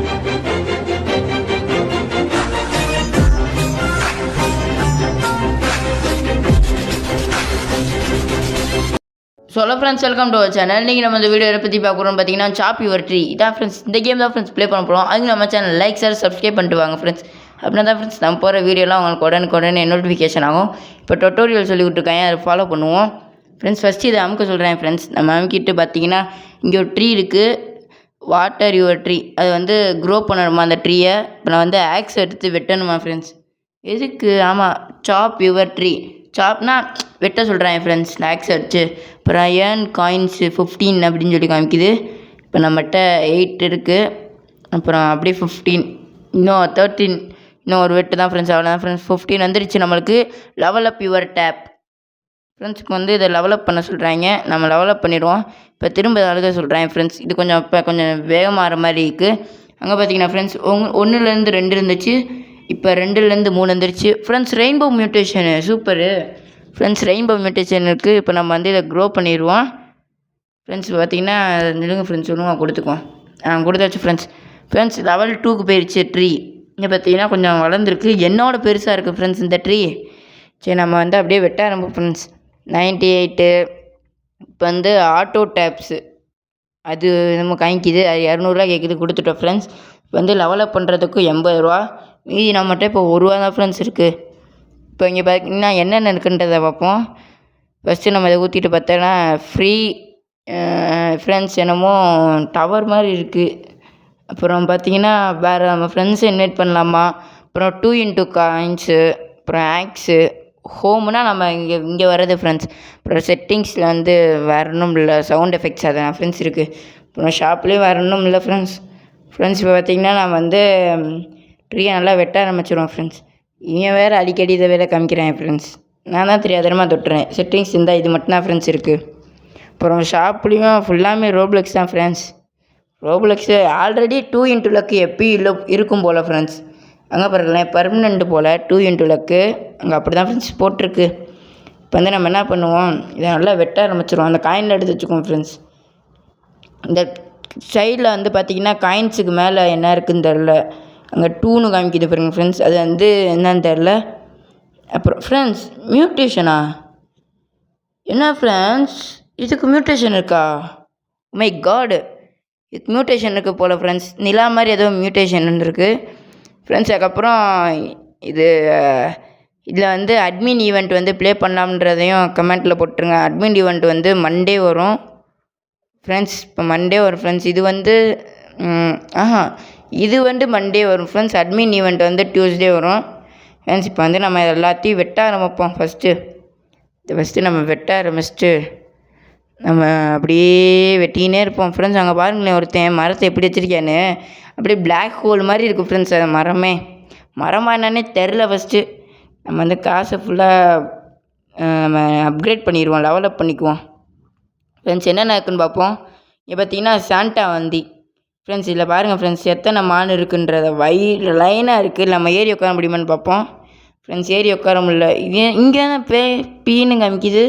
Hello friends, welcome to our channel. நீங்கள் நம்ம இந்த வீடியோ பற்றி பார்க்குறோம் பார்த்தீங்கன்னா சாப் யுவர் ட்ரீ. இதான் ஃப்ரெண்ட்ஸ், இந்த கேம் தான் ஃப்ரெண்ட்ஸ் ப்ளே பண்ண போகிறோம். அதுக்கு நம்ம சேனல் லைக் சார் சப்ஸ்கிரைப் பண்ணிட்டு வாங்க ஃப்ரெண்ட்ஸ். அப்படின்னா தான் ஃப்ரெண்ட்ஸ் நம்ம போகிற வீடியோலாம் உங்களுக்கு உடனே நோட்டிஃபிகேஷன் ஆகும். இப்போ டுட்டோரியல் சொல்லி விட்டுருக்காங்க, அதை ஃபாலோ பண்ணுவோம் ஃப்ரெண்ட்ஸ். ஃபஸ்ட்டு இதை அமுக்க சொல்கிறேன் ஃப்ரெண்ட்ஸ். நம்ம அமுக்கிட்டு பார்த்தீங்கன்னா இங்கே ஒரு ட்ரீ இருக்குது, வாட்டர் யுவர் ட்ரீ. அது வந்து க்ரோ பண்ணணுமா அந்த ட்ரீயை. இப்போ நான் வந்து ஆக்ஸ் எடுத்து வெட்டணுமா ஃப்ரெண்ட்ஸ். எதுக்கு? ஆமாம், சாப் யுவர் ட்ரீ. சாப்னா வெட்ட சொல்கிறேன் ஃப்ரெண்ட்ஸ், ஆக்ஸ் அடிச்சு. அப்புறம் ஏர்ன் காயின்ஸு 15 அப்படின்னு சொல்லி காமிக்குது. இப்போ நம்மகிட்ட 8 இருக்குது, அப்புறம் அப்படியே 15, இன்னும் 13, இன்னும் ஒரு வெட்டு தான் ஃப்ரெண்ட்ஸ். அவ்வளோதான் ஃப்ரெண்ட்ஸ், 15 வந்துருச்சு நம்மளுக்கு. Level up your tap friends. இப்போ வந்து இதை லெவலப் பண்ண சொல்கிறாங்க, நம்ம லெவலப் பண்ணிடுவோம். இப்போ திரும்ப அழுக சொல்கிறேன் ஃப்ரெண்ட்ஸ். இது கொஞ்சம் இப்போ கொஞ்சம் வேகமாகிற மாதிரி இருக்குது. அங்கே பார்த்தீங்கன்னா ஃப்ரெண்ட்ஸ் 1லேருந்து 2 இருந்துச்சு, இப்போ 2லேருந்து 3 வந்துருச்சு friends. Rainbow mutation super friends. Rainbow mutation இருக்குது. இப்போ நம்ம வந்து இதை க்ரோ பண்ணிடுவோம் ஃப்ரெண்ட்ஸ். பார்த்தீங்கன்னா நிலுங்க ஃப்ரெண்ட்ஸ், சொல்லுங்க கொடுத்துக்குவோம். கொடுத்தாச்சு ஃப்ரெண்ட்ஸ். ஃப்ரெண்ட்ஸ் லெவல் 2க்கு போயிடுச்சு ட்ரீ. இங்கே பார்த்தீங்கன்னா கொஞ்சம் வளர்ந்துருக்கு, என்னோட பெருசாக இருக்குது ஃப்ரெண்ட்ஸ் இந்த ட்ரீ. சரி, நம்ம வந்து அப்படியே வெட்ட ஆரம்பிப்போம் ஃப்ரெண்ட்ஸ். 98. இப்போ வந்து ஆட்டோ டேப்ஸு அது நம்ம காமிக்குது, அது 200 கேட்குது, கொடுத்துட்டோம் ஃப்ரெண்ட்ஸ். இப்போ வந்து லெவலப் பண்ணுறதுக்கு 80 ரூபா, மீதி நம்மகிட்ட இப்போ 1 ரூபா தான் ஃப்ரெண்ட்ஸ் இருக்குது. இப்போ இங்கே பார்த்தீங்கன்னா என்னென்ன இருக்குன்றதை பார்ப்போம். ஃபஸ்ட்டு நம்ம இதை ஊற்றிட்டு பார்த்தோன்னா ஃப்ரீ ஃப்ரெண்ட்ஸ் என்னமோ டவர் மாதிரி இருக்குது. அப்புறம் பார்த்தீங்கன்னா வேறு நம்ம ஃப்ரெண்ட்ஸை இன்வைட் பண்ணலாமா. அப்புறம் 2x காயின்ஸு, அப்புறம் ஆக்ஸு, ஹோம்னா நம்ம இங்கே வர்றது ஃப்ரெண்ட்ஸ். அப்புறம் செட்டிங்ஸில் வந்து வேறு ஒன்றும் இல்லை, சவுண்ட் எஃபெக்ட்ஸ் அதெல்லாம் ஃப்ரெண்ட்ஸ் இருக்குது. அப்புறம் ஷாப்லேயும் வேறு ஒன்றும் இல்லை ஃப்ரெண்ட்ஸ். இப்போ பார்த்திங்கன்னா நான் வந்து ட்ரீயை நல்லா வெட்ட ஆரம்பிச்சிடுவோம் ஃப்ரெண்ட்ஸ். இவன் வேறு அடிக்கடி இதை வேலை காமிக்கிறேன் ஃப்ரெண்ட்ஸ். நான் தான் தெரியாதரமாக தொட்டுறேன். செட்டிங்ஸ் இருந்தால் இது மட்டும் தான் ஃப்ரெண்ட்ஸ் இருக்குது. அப்புறம் ஷாப்லேயும் ஃபுல்லாமே ரோப்ளக்ஸ் தான் ஃப்ரெண்ட்ஸ். ரோப்ளக்ஸு ஆல்ரெடி 2x லக்கு எப்பயும் இல்லை இருக்கும் போல் ஃப்ரெண்ட்ஸ். அங்கே பாருங்களேன், பர்மனெண்ட் போல் 2x லக்கு அங்கே அப்படி தான் ஃப்ரெண்ட்ஸ் போட்டிருக்கு. இப்போ வந்து நம்ம என்ன பண்ணுவோம், இதை நல்லா வெட்ட ஆரம்பிச்சிடுவோம். அந்த காயினில் எடுத்து வச்சுக்குவோம் ஃப்ரெண்ட்ஸ். இந்த சைடில் வந்து பார்த்திங்கன்னா காயின்ஸுக்கு மேலே என்ன இருக்குதுன்னு தெரில, அங்கே 2ன்னு காமிக்குது பாருங்க ஃப்ரெண்ட்ஸ். அது வந்து என்னன்னு தெரில. அப்புறம் ஃப்ரெண்ட்ஸ் மியூட்டேஷனா என்ன ஃப்ரெண்ட்ஸ், இதுக்கு மியூட்டேஷன் இருக்கா? மை காடு, இதுக்கு மியூட்டேஷன் இருக்குது போல் ஃப்ரெண்ட்ஸ். நிலா மாதிரி ஏதோ மியூட்டேஷன் இருக்குது ஃப்ரெண்ட்ஸ். அதுக்கப்புறம் இதில் வந்து அட்மின் ஈவெண்ட் வந்து ப்ளே பண்ணலாம்ன்றதையும் கமெண்ட்டில் போட்டுருங்க. அட்மின் ஈவெண்ட் வந்து மண்டே வரும் ஃப்ரெண்ட்ஸ். இப்போ மண்டே வரும் ஃப்ரெண்ட்ஸ். இது வந்து இது வந்து மண்டே வரும் ஃப்ரெண்ட்ஸ். அட்மின் ஈவெண்ட் வந்து டியூஸ்டே வரும் ஃப்ரெண்ட்ஸ். இப்போ வந்து நம்ம எல்லாத்தையும் வெட்ட ஆரம்பிப்போம். ஃபஸ்ட்டு நம்ம வெட்ட ஆரம்பிச்சுட்டு நம்ம அப்படியே வெட்டினே இருப்போம் ஃப்ரெண்ட்ஸ். அங்கே பாருங்களேன், ஒருத்தன் மரத்தை எப்படி வச்சுருக்கேன்னு, அப்படியே பிளாக் ஹோல் மாதிரி இருக்குது ஃப்ரெண்ட்ஸ். அது மரமாக என்னன்னே தெரில. ஃபஸ்ட்டு நம்ம வந்து காசை ஃபுல்லாக நம்ம அப்கிரேட் பண்ணிடுவோம், லெவலப் பண்ணிக்குவோம் ஃப்ரெண்ட்ஸ். என்னென்ன இருக்குதுன்னு பார்ப்போம். இங்கே பார்த்தீங்கன்னா சாண்டா வந்தி ஃப்ரெண்ட்ஸ். இதில் பாருங்கள் ஃப்ரெண்ட்ஸ், எத்தனை மான் இருக்குன்றத லைனாக இருக்குது. நம்ம ஏறி உட்கார முடியுமான்னு பார்ப்போம் ஃப்ரெண்ட்ஸ். ஏறி உட்கார முடியல. இது இங்கே தான் பீன்னு காமிக்குது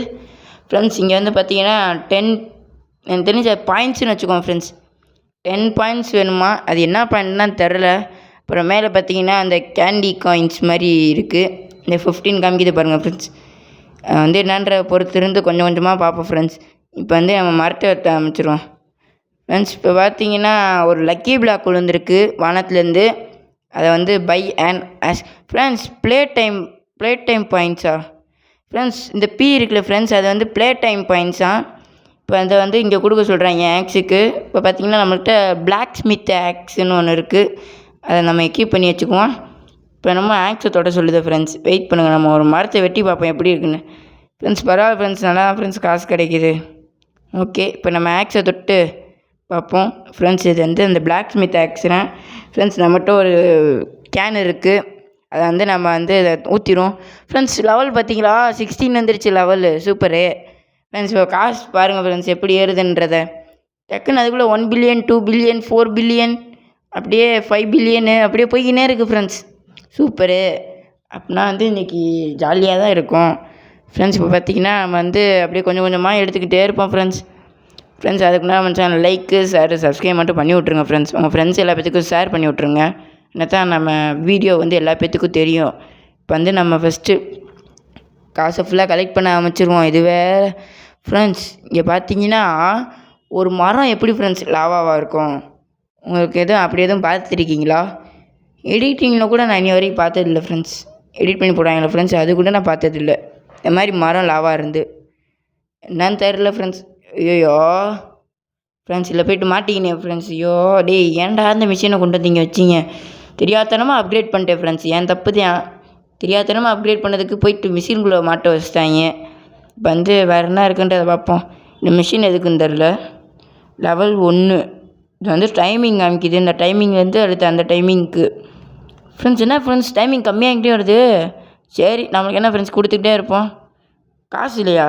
ஃப்ரெண்ட்ஸ். இங்கே வந்து பார்த்தீங்கன்னா 10 எனக்கு தெரிஞ்ச பாயிண்ட்ஸ்னு வச்சுக்கோங்க ஃப்ரெண்ட்ஸ். 10 பாயிண்ட்ஸ் வேணுமா, அது என்ன பாயிண்ட்லாம் தெரில. அப்புறம் மேலே பார்த்தீங்கன்னா அந்த கேண்டி காயின்ஸ் மாதிரி இருக்குது. இந்த 15 காமிக்குது பாருங்கள் ஃப்ரெண்ட்ஸ். வந்து என்னன்ற பொறுத்து இருந்து கொஞ்சம் கொஞ்சமாக பார்ப்போம் ஃப்ரெண்ட்ஸ். இப்போ வந்து நம்ம மரத்தை வெட்ட ஆரம்பிச்சிடுவோம் ஃப்ரெண்ட்ஸ். இப்போ பார்த்தீங்கன்னா ஒரு லக்கி பிளாக் விழுந்துருக்கு வானத்துலேருந்து. அதை வந்து பை அண்ட் ஆஸ் ஃப்ரெண்ட்ஸ். ப்ளே டைம் பாயிண்ட்ஸா ஃப்ரெண்ட்ஸ். இந்த பி இருக்குல்ல ஃப்ரெண்ட்ஸ், அது வந்து ப்ளே டைம் பாயிண்ட்ஸா. இப்போ அதை வந்து இங்கே கொடுக்க சொல்கிறாங்க ஆக்ஸுக்கு. இப்போ பார்த்திங்கன்னா நம்மள்கிட்ட பிளாக் ஸ்மித் ஆக்ஸுன்னு ஒன்று இருக்குது, அதை நம்ம எக்யூப் பண்ணி வச்சுக்குவோம். இப்போ நம்ம ஆக்ஸை தொட சொல்லுது ஃப்ரெண்ட்ஸ். வெயிட் பண்ணுங்கள், நம்ம ஒரு மரத்தை வெட்டி பார்ப்போம் எப்படி இருக்குன்னு ஃப்ரெண்ட்ஸ். பரவாயில்ல ஃப்ரெண்ட்ஸ், நல்லா ஃப்ரெண்ட்ஸ் காசு கிடைக்கிது. ஓகே, இப்போ நம்ம ஆக்ஸை தொட்டு பார்ப்போம் ஃப்ரெண்ட்ஸ். இது வந்து அந்த பிளாக் ஸ்மித் ஆக்ஸுனா ஃப்ரெண்ட்ஸ். நம்மகிட்ட ஒரு கேன் இருக்குது, அதை வந்து நம்ம வந்து இதை ஊற்றிடும் ஃப்ரெண்ட்ஸ். லெவல் பார்த்தீங்களா, 16 வந்துருச்சு லெவலு. Super friends. இப்போ காசு பாருங்கள் ஃப்ரெண்ட்ஸ் எப்படி ஏறுதுன்றதை. டக்குன்னு அதுக்குள்ளே 1 பில்லியன் 2 பில்லியன் 4 பில்லியன் அப்படியே 5 பில்லியனு அப்படியே போய்கினே இருக்குது ஃப்ரெண்ட்ஸ். சூப்பரு. அப்படின்னா வந்து இன்றைக்கி ஜாலியாக தான் இருக்கும் ஃப்ரெண்ட்ஸ். இப்போ பார்த்திங்கன்னா நம்ம வந்து அப்படியே கொஞ்சம் கொஞ்சமாக எடுத்துக்கிட்டே இருப்போம் ஃப்ரெண்ட்ஸ். ஃப்ரெண்ட்ஸ் அதுக்கு முன்னாடி நம்ம சேனல் லைக்கு ஷேர் சப்ஸ்கிரைப் மட்டும் பண்ணி விட்ருங்க ஃப்ரெண்ட்ஸ். உங்கள் ஃப்ரெண்ட்ஸ் எல்லா பேத்துக்கும் ஷேர் பண்ணி விட்ருங்க. என்னத்தான் நம்ம வீடியோ வந்து எல்லா பேத்துக்கும் தெரியும். இப்போ வந்து நம்ம ஃபஸ்ட்டு காசை ஃபுல்லாக கலெக்ட் பண்ண ஆரம்பிச்சிருவோம். இது வேறு ஃப்ரெண்ட்ஸ் இங்கே பார்த்தீங்கன்னா ஒரு மரம் எப்படி ஃப்ரெண்ட்ஸ் லாவாவாக இருக்கும்? உங்களுக்கு எதுவும் அப்படி எதுவும் பார்த்துருக்கீங்களா? எடிட்டிங்கில் கூட நான் இன்னி வரைக்கும் பார்த்ததில்ல ஃப்ரெண்ட்ஸ். எடிட் பண்ணி போடுவாங்களே ஃப்ரெண்ட்ஸ், அது கூட நான் பார்த்ததில்ல. இந்த மாதிரி மரம் லாவா இருந்து என்னன்னு தெரில ஃப்ரெண்ட்ஸ். ஐயோ ஃப்ரெண்ட்ஸ் இதில் போய்ட்டு மாட்டிக்கினேன் ஃப்ரெண்ட்ஸ். ஐயோ டேய் ஏன்டா அந்த மிஷினை கொண்டு வந்தீங்க வச்சிங்க? தெரியாதனமாக அப்கிரேட் பண்ணிட்டேன் ஃப்ரெண்ட்ஸ். ஏன் தப்பு தான். தெரியாதனமாக அப்கிரேட் பண்ணதுக்கு போயிட்டு மிஷின்குள்ளே மாட்ட வச்சுட்டாங்க. இப்போ வந்து வேறு என்ன இருக்குன்றதை பார்ப்போம். இந்த மிஷின் எதுக்குன்னு தெரில. லெவல் 1 இது வந்து டைமிங் காமிக்குது. இந்த டைமிங் வந்து அடுத்து அந்த டைமிங்க்கு ஃப்ரெண்ட்ஸ் என்ன ஃப்ரெண்ட்ஸ் டைமிங் கம்மியாகிட்டே வருது. சரி நம்மளுக்கு என்ன ஃப்ரெண்ட்ஸ் கொடுத்துக்கிட்டே இருப்போம். காசு இல்லையா?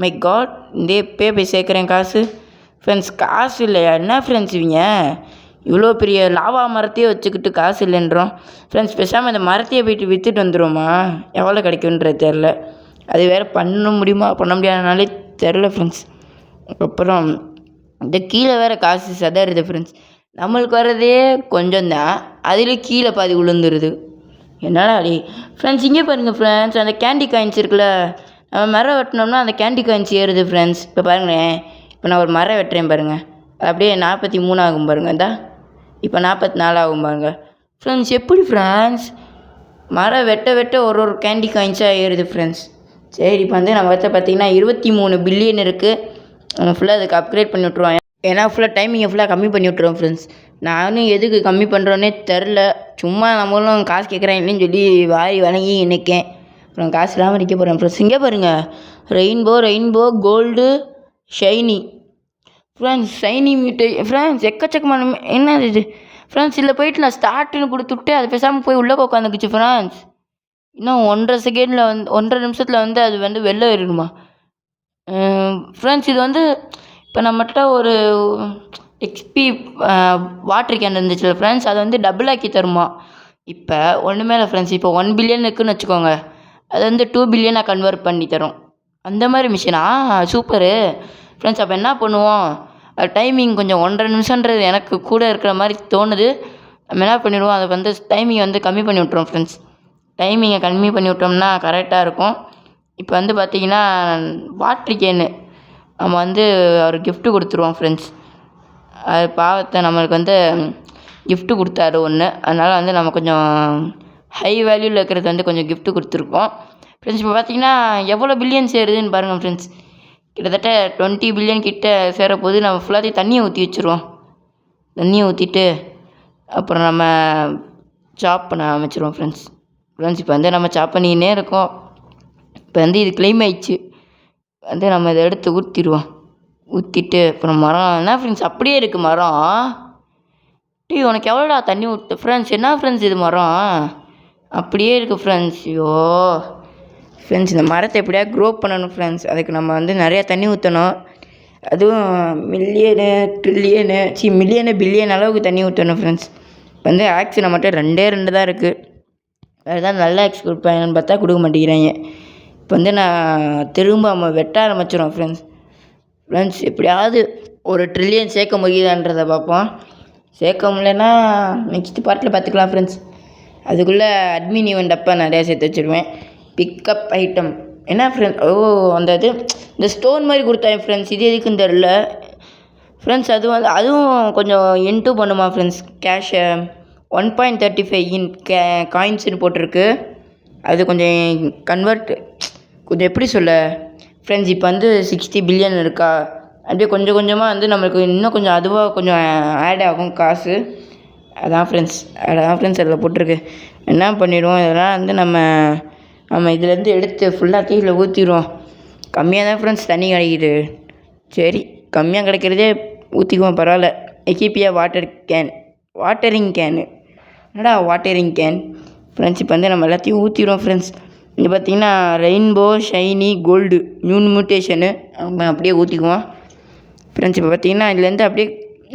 மை காட் இந்த போய் சேர்க்குறேன் காசு. ஃப்ரெண்ட்ஸ் காசு இல்லையா? என்ன ஃப்ரெண்ட்ஸ் இவங்க இவ்வளோ பெரிய லாவா மரத்தையே வச்சுக்கிட்டு காசு இல்லைன்றோம். ஃப்ரெண்ட்ஸ் பேசாமல் இந்த மரத்தையே போய்ட்டு விற்றுட்டு வந்துடுவோமா? எவ்வளோ கிடைக்குன்றது தெரில. அது வேறு பண்ண முடியுமா பண்ண முடியாதனாலே தெரில ஃப்ரெண்ட்ஸ். அப்புறம் இந்த கீழே வேறு காசு சதறுது ஃப்ரெண்ட்ஸ். நம்மளுக்கு வர்றதே கொஞ்சம் தான், அதில் கீழே பாதி விழுந்துருது. என்னடா அடி ஃப்ரெண்ட்ஸ் இங்கே பாருங்கள் ஃப்ரெண்ட்ஸ், அந்த கேண்டி காயின்ஸ் இருக்குல்ல, நம்ம மரம் வெட்டினோம்னா அந்த கேண்டி காயின்ஸ் ஏறுது ஃப்ரெண்ட்ஸ். இப்போ பாருங்களேன், இப்போ நான் ஒரு மரம் வெட்டுறேன் பாருங்கள், அப்படியே 43 ஆகும் பாருங்கள். இந்தா இப்போ 44 ஆகும் பாருங்கள் ஃப்ரெண்ட்ஸ். எப்படி ஃப்ரெண்ட்ஸ் மரம் வெட்ட வெட்ட ஒரு கேண்டி காயின்ஸாக ஏறுது ஃப்ரெண்ட்ஸ். சரி இப்போ வந்து நம்ம வச்ச பார்த்திங்கன்னா 23 பில்லியன் இருக்குது. நம்ம ஃபுல்லாக அதுக்கு அப்கிரேட் பண்ணி விட்ருவோம். ஏன்னா ஃபுல்லாக டைமிங்கை ஃபுல்லாக கம்மி பண்ணி விட்ருவோம் ஃப்ரெண்ட்ஸ். நானும் எதுக்கு கம்மி பண்ணுறோன்னே தெரில. சும்மா நம்மளும் காசு கேட்குறேன் இல்லைன்னு சொல்லி வாரி வணங்கி நிற்கேன். அப்புறம் காசு இல்லாமல் நிற்க போகிறேன் ஃப்ரெண்ட்ஸ். இங்கே பாருங்கள், rainbow gold shiny friends. Shiny மீட்டு ஃப்ரெண்ட்ஸ் எக்கச்சக்கமான என்னது இது ஃப்ரெண்ட்ஸ். இதில் போயிட்டு நான் ஸ்டார்ட்னு கொடுத்துட்டு அது பேசாமல் போய் உள்ளே உட்காந்துக்குச்சு ஃப்ரெண்ட்ஸ். இன்னும் 1.5 செகண்டில் வந்து 1.5 நிமிஷத்தில் வந்து அது வந்து வெளில ஏறிடுமா ஃப்ரெண்ட்ஸ். இது வந்து இப்போ நம்மகிட்ட ஒரு XP வாட்டர் கேன் இருந்துச்சுல்ல ஃப்ரெண்ட்ஸ், அதை வந்து டபுள் ஆக்கி தருமா. இப்போ ஒன்றுமே இல்லை ஃப்ரெண்ட்ஸ். இப்போ 1 பில்லியன் இருக்குதுன்னு வச்சுக்கோங்க, அது வந்து 2 பில்லியனாக கன்வெர்ட் பண்ணி தரும். அந்த மாதிரி மிஷினா சூப்பரு ஃப்ரெண்ட்ஸ். அப்போ என்ன பண்ணுவோம், டைமிங் கொஞ்சம் 1.5 நிமிஷன்றது எனக்கு கூட இருக்கிற மாதிரி தோணுது. நம்ம என்ன பண்ணிடுவோம், அதை வந்து டைமிங்கை வந்து கம்மி பண்ணி விட்ருவோம் ஃப்ரெண்ட்ஸ். டைமிங்கை கம்மி பண்ணி விட்டோம்னா கரெக்டாக இருக்கும். இப்போ வந்து பார்த்திங்கன்னா வாட்டர் கேனு நம்ம வந்து ஒரு கிஃப்ட்டு கொடுத்துருவோம் ஃப்ரெண்ட்ஸ். அது பாவத்தை நம்மளுக்கு வந்து கிஃப்ட்டு கொடுத்தாரு ஒன்று, அதனால் வந்து நம்ம கொஞ்சம் ஹை வேல்யூவில் இருக்கிறது வந்து கொஞ்சம் கிஃப்ட்டு கொடுத்துருக்கோம் ஃப்ரெண்ட்ஸ். இப்போ பார்த்திங்கன்னா எவ்வளோ பில்லியன் சேருதுன்னு பாருங்கள் ஃப்ரெண்ட்ஸ். கிட்டத்தட்ட 20 பில்லியன் கிட்ட சேரப்போது. நம்ம ஃபுல்லாத்தையும் தண்ணியை ஊற்றி வச்சுருவோம். தண்ணியை ஊற்றிட்டு அப்புறம் நம்ம சாப் பண்ண ஆரம்பிச்சிருவோம் ஃப்ரெண்ட்ஸ். இப்போ வந்து நம்ம சாப் பண்ணிக்கினே இருக்கோம். இப்போ வந்து இது கிளைம் ஆயிடுச்சு. வந்து நம்ம இதை எடுத்து ஊற்றிட்டு அப்புறம் மரம் என்ன ஃப்ரெண்ட்ஸ் அப்படியே இருக்குது மரம். உனக்கு எவ்வளோடா தண்ணி ஊற்று ஃப்ரெண்ட்ஸ்? என்ன ஃப்ரெண்ட்ஸ் இது மரம் அப்படியே இருக்குது ஃப்ரெண்ட்ஸ். ஐயோ ஃப்ரெண்ட்ஸ் இந்த மரத்தை எப்படியா க்ரோ பண்ணணும் ஃப்ரெண்ட்ஸ். அதுக்கு நம்ம வந்து நிறையா தண்ணி ஊற்றணும். அதுவும் மில்லியனு பில்லியன் அளவுக்கு தண்ணி ஊற்றணும் ஃப்ரெண்ட்ஸ். வந்து ஆக்ஸ் நம்மகிட்ட 2 தான் இருக்குது. வேறு தான் நல்ல ஆக்ஸ் கொடுப்பாங்கன்னு பார்த்தா கொடுக்க மாட்டேங்கிறாங்க. இப்போ வந்து நான் திரும்ப நம்ம வெட்ட ஆரம்பிச்சிடும் ஃப்ரெண்ட்ஸ். எப்படியாவது 1 ட்ரில்லியன் சேர்க்க முடியுதான்றதை பார்ப்போம். சேர்க்க முடியலன்னா நெக்ஸ்ட் பார்ட்டில் பார்த்துக்கலாம் ஃப்ரெண்ட்ஸ். அதுக்குள்ளே அட்மின் ஈவெண்ட் அப்போ நிறையா சேர்த்து வச்சுருவேன். பிக்கப் ஐட்டம் என்ன ஃப்ரெண்ட்ஸ், அந்த இது இந்த ஸ்டோன் மாதிரி கொடுத்தாங்க ஃப்ரெண்ட்ஸ். இது எதுக்குன்னு தெரில ஃப்ரெண்ட்ஸ். அதுவும் கொஞ்சம் இன்ட்டு பண்ணுமா ஃப்ரெண்ட்ஸ். கேஷை 1.35 இன் காயின்ஸ்னு போட்டிருக்கு. அது கொஞ்சம் கன்வெர்ட் கொஞ்சம் எப்படி சொல்ல ஃப்ரெண்ட்ஸ். இப்போ வந்து 60 பில்லியன் இருக்கா, அப்படியே கொஞ்சம் கொஞ்சமாக வந்து நம்மளுக்கு இன்னும் கொஞ்சம் அதுவாக கொஞ்சம் ஆட் ஆகும் காசு. அதான் ஃப்ரெண்ட்ஸ் அதில் போட்டிருக்கு. என்ன பண்ணிடுவோம், இதெல்லாம் வந்து நம்ம இதுலேருந்து எடுத்து ஃபுல்லாக தீயில் ஊற்றிடுவோம். கம்மியாக தான் ஃப்ரெண்ட்ஸ் தண்ணி கிடைக்குது. சரி கம்மியாக கிடைக்கிறதே ஊற்றிக்குவோம், பரவாயில்ல. எகிபியா வாட்டரிங் கேனு என்னடா வாட்டரிங் கேன் ஃப்ரெண்ட்ஸ். இப்போ வந்து நம்ம எல்லாத்தையும் ஊற்றிடுவோம் ஃப்ரெண்ட்ஸ். இங்கே பார்த்திங்கன்னா ரெயின்போ ஷைனி கோல்டு நியூ மியூட்டேஷனு நம்ம அப்படியே ஊற்றிக்குவோம் ஃப்ரெண்ட்ஸ். இப்போ பார்த்திங்கன்னா இதுலேருந்து அப்படியே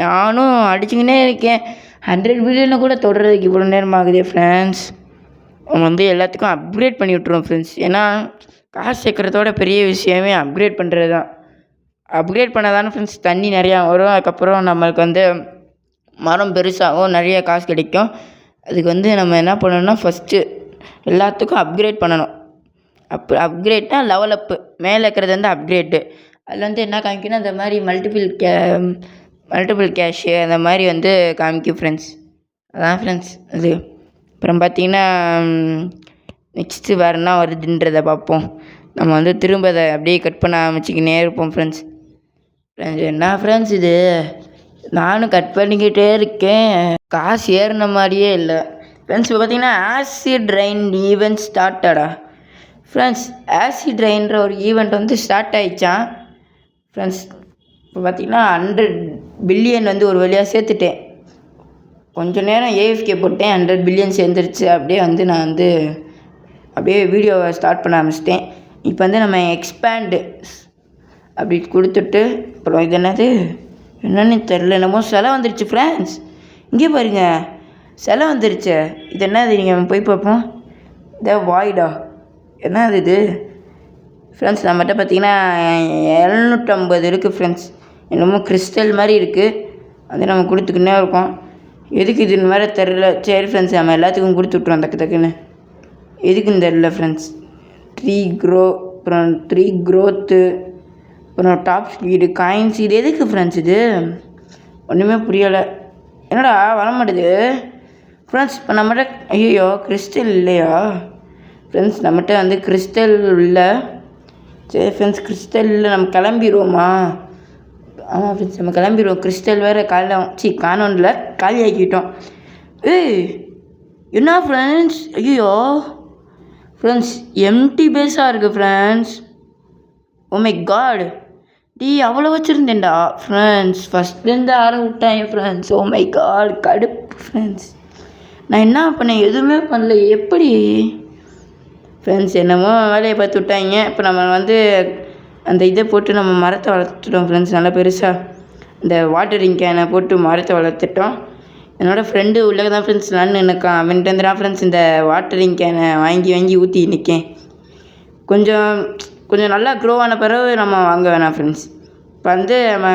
நானும் அடிச்சுக்கினே இருக்கேன். 100 பில்லியனை கூட தொடர்றதுக்கு இவ்வளோ நேரம் ஆகுது ஃப்ரெண்ட்ஸ். அவங்க வந்து எல்லாத்துக்கும் அப்கிரேட் பண்ணி விட்ருவோம் ஃப்ரெண்ட்ஸ். ஏன்னா காசு சேர்க்குறதோட பெரிய விஷயமே அப்கிரேட் பண்ணுறது தான். அப்கிரேட் பண்ணால் தானே ஃப்ரெண்ட்ஸ் தண்ணி நிறையா வரும். அதுக்கப்புறம் நம்மளுக்கு வந்து மரம் பெருசாகும், நிறைய காசு கிடைக்கும். அதுக்கு வந்து நம்ம என்ன பண்ணணும்னா ஃபஸ்ட்டு எல்லாத்துக்கும் அப்கிரேட் பண்ணணும். அப்கிரேட்னா லெவல் அப்பு. மேலே இருக்கிறது வந்து அப்கிரேட்டு. அதில் வந்து என்ன காமிக்குன்னா இந்த மாதிரி மல்டிபிள் கேஷு அந்த மாதிரி வந்து காமிக்கும் ஃப்ரெண்ட்ஸ். அதான் ஃப்ரெண்ட்ஸ் அது. அப்புறம் பார்த்திங்கன்னா நெக்ஸ்ட்டு வேறு என்ன வருதுன்றதை பார்ப்போம். நம்ம வந்து திரும்ப அதை அப்படியே கட் பண்ண ஆரம்பிச்சிக்கினே இருப்போம் ஃப்ரெண்ட்ஸ். என்ன ஃப்ரெண்ட்ஸ் இது, நானும் கட் பண்ணிக்கிட்டே இருக்கேன், காசு ஏறின மாதிரியே இல்லை ஃப்ரெண்ட்ஸ். இப்போ பார்த்தீங்கன்னா ஆசிட் ரெயின் ஈவெண்ட் ஸ்டார்டடா ஃப்ரெண்ட்ஸ். ஆசிட் ரெயின்ற ஒரு ஈவெண்ட் வந்து ஸ்டார்ட் ஆகிடுச்சான் ஃப்ரெண்ட்ஸ். இப்போ பார்த்தீங்கன்னா 100 பில்லியன் வந்து ஒரு வழியாக சேர்த்துட்டேன். கொஞ்சம் நேரம் ஏஎஃப்கே போட்டேன், 100 பில்லியன் சேர்ந்துருச்சு. அப்படியே வந்து நான் வந்து அப்படியே வீடியோவை ஸ்டார்ட் பண்ண ஆரம்பிச்சிட்டேன். இப்போ வந்து நம்ம எக்ஸ்பேண்டு அப்படி கொடுத்துட்டு அப்புறம் இது என்னன்னு தெரில, என்னமோ சிலை வந்துருச்சு ஃப்ரெண்ட்ஸ். இங்கே பாருங்கள் சிலை வந்துருச்சு. இது என்னது, நீங்கள் போய் பார்ப்போம். இதை வாய்டா என்னது இது ஃப்ரெண்ட்ஸ். நம்மகிட்ட பார்த்தீங்கன்னா 750 இருக்குது ஃப்ரெண்ட்ஸ். என்னமோ கிறிஸ்டல் மாதிரி இருக்குது, அது நம்ம கொடுத்துக்கின்னே இருக்கோம். எதுக்கு இதுன்னு வேறு தெரில. சரி ஃப்ரெண்ட்ஸ், நம்ம எல்லாத்துக்கும் கொடுத்து விட்ருவோம் டக்குன்னு. எதுக்குன்னு தெரில ஃப்ரெண்ட்ஸ். 3 அப்புறம் 3 க்ரோத்து, அப்புறம் டாப் ஸ்பீடு, காயின்ஸ். இது எதுக்கு ஃப்ரெண்ட்ஸ்? இது ஒன்றுமே புரியலை. என்னடா வர மாட்டேது ஃப்ரெண்ட்ஸ். இப்போ நம்மகிட்ட ஐயோ கிறிஸ்டல் இல்லையா ஃப்ரெண்ட்ஸ்? நம்மகிட்ட வந்து கிறிஸ்டல் இல்லை. சரி ஃப்ரெண்ட்ஸ், கிறிஸ்டல் இல்லை, நம்ம கிளம்பிடுவோமா? ஆமாம் ஃப்ரெண்ட்ஸ், நம்ம கிளம்பிடுவோம். கிறிஸ்டல் வேறு காணோன்ல காலி ஆக்கிட்டோம். என்ன ஃப்ரெண்ட்ஸ், ஐயோ ஃப்ரெண்ட்ஸ் எம்டி பேஸாக இருக்குது ஃப்ரெண்ட்ஸ். ஓ மை காட், அவ்வளோ வச்சுருந்தேன்டா ஃப்ரெண்ட்ஸ். ஃபஸ்ட்லேருந்து விட்டாங்க ஃப்ரெண்ட்ஸ். ஓ மை காட், கடுப்பு ஃப்ரெண்ட்ஸ். நான் என்ன பண்ணேன், எதுவுமே பண்ணல. எப்படி ஃப்ரெண்ட்ஸ்? என்னமோ வேலையை பார்த்து விட்டாங்க. இப்போ நம்ம வந்து அந்த இதை போட்டு நம்ம மரத்தை வளர்த்துட்டோம் ஃப்ரெண்ட்ஸ். நல்லா பெருசாக இந்த வாட்டரிங் கேனை போட்டு மரத்தை வளர்த்துட்டோம். என்னோடய ஃப்ரெண்டு உள்ளே தான் ஃப்ரெண்ட்ஸ் நான் நினைக்கான். அவன்கிட்ட வந்து தான் ஃப்ரெண்ட்ஸ் இந்த வாட்டரிங் கேனை வாங்கி ஊற்றி நிற்கேன். கொஞ்சம் நல்லா க்ரோ ஆன பிறகு நம்ம வாங்க வேணாம் ஃப்ரெண்ட்ஸ். இப்போ வந்து நம்ம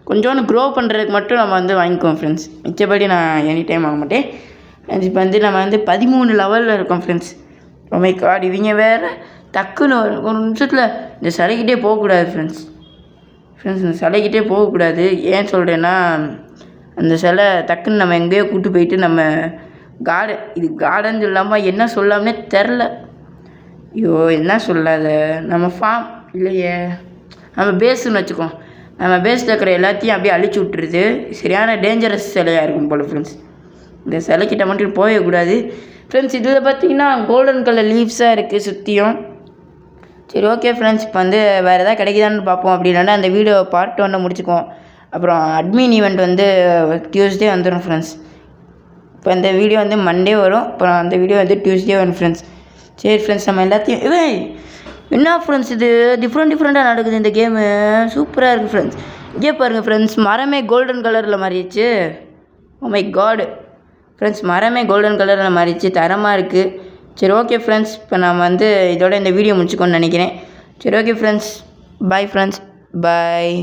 கொஞ்சோண்டு க்ரோ பண்ணுறதுக்கு மட்டும் நம்ம வந்து வாங்கிக்குவோம் ஃப்ரெண்ட்ஸ். மிச்சபடி நான் எனி டைம் வாங்க மாட்டேன். இப்போ வந்து நம்ம வந்து 13 லெவலில் இருக்கோம் ஃப்ரெண்ட்ஸ். ரொம்ப கார்டு இவங்க வேறு டக்குன்னு ஒரு நிமிஷத்தில் இந்த சிலைக்கிட்டே போகக்கூடாது ஃப்ரெண்ட்ஸ். இந்த சிலைக்கிட்டே போகக்கூடாது. ஏன் சொல்கிறேன்னா, அந்த சிலை டக்குன்னு நம்ம எங்கேயோ கூப்பிட்டு போயிட்டு நம்ம இது கார்டன் இல்லாமல் என்ன சொல்லாமலே தெரில. ஐயோ என்ன சொல்லாத, நம்ம ஃபார்ம் இல்லையே, நம்ம பேஸுன்னு வச்சுக்கோ. நம்ம பேஸில் இருக்கிற எல்லாத்தையும் அப்படியே அழிச்சு விட்டுருது. சரியான டேஞ்சரஸ் சிலையாக இருக்கும் போல் ஃப்ரெண்ட்ஸ். இந்த சிலைக்கிட்ட மட்டும் போகக்கூடாது ஃப்ரெண்ட்ஸ். இதில் பார்த்தீங்கன்னா கோல்டன் கலர் லீவ்ஸாக இருக்குது சுற்றியும். சரி ஓகே ஃப்ரெண்ட்ஸ், இப்போ வந்து வேறு எதாவது கிடைக்குதான்னு பார்ப்போம். அப்படின்னா அந்த வீடியோ பார்ட் 1 முடிச்சுக்குவோம். அப்புறம் அட்மின் ஈவெண்ட் வந்து டியூஸ்டே வந்துடும் ஃப்ரெண்ட்ஸ். இப்போ இந்த வீடியோ வந்து மண்டே வரும், அப்புறம் அந்த வீடியோ வந்து டியூஸ்டே வரும் ஃப்ரெண்ட்ஸ். சரி ஃப்ரெண்ட்ஸ், நம்ம எல்லாத்தையும் என்ன ஃப்ரெண்ட்ஸ் இது டிஃப்ரெண்ட்டாக நடக்குது இந்த கேமு. சூப்பராக இருக்குது ஃப்ரெண்ட்ஸ். இங்கே பாருங்கள் ஃப்ரெண்ட்ஸ், மரமே கோல்டன் கலரில் மாறிடுச்சு. ஓ மை காடு ஃப்ரெண்ட்ஸ், மரமே கோல்டன் கலரில் மாறிடுச்சு. தரமாக இருக்குது. சரி ஓகே ஃப்ரெண்ட்ஸ், இப்போ நான் வந்து இதோட இந்த வீடியோ முடிச்சுக்கோன்னு நினைக்கிறேன். சரி ஓகே ஃப்ரெண்ட்ஸ், பாய் ஃப்ரெண்ட்ஸ், பாய்.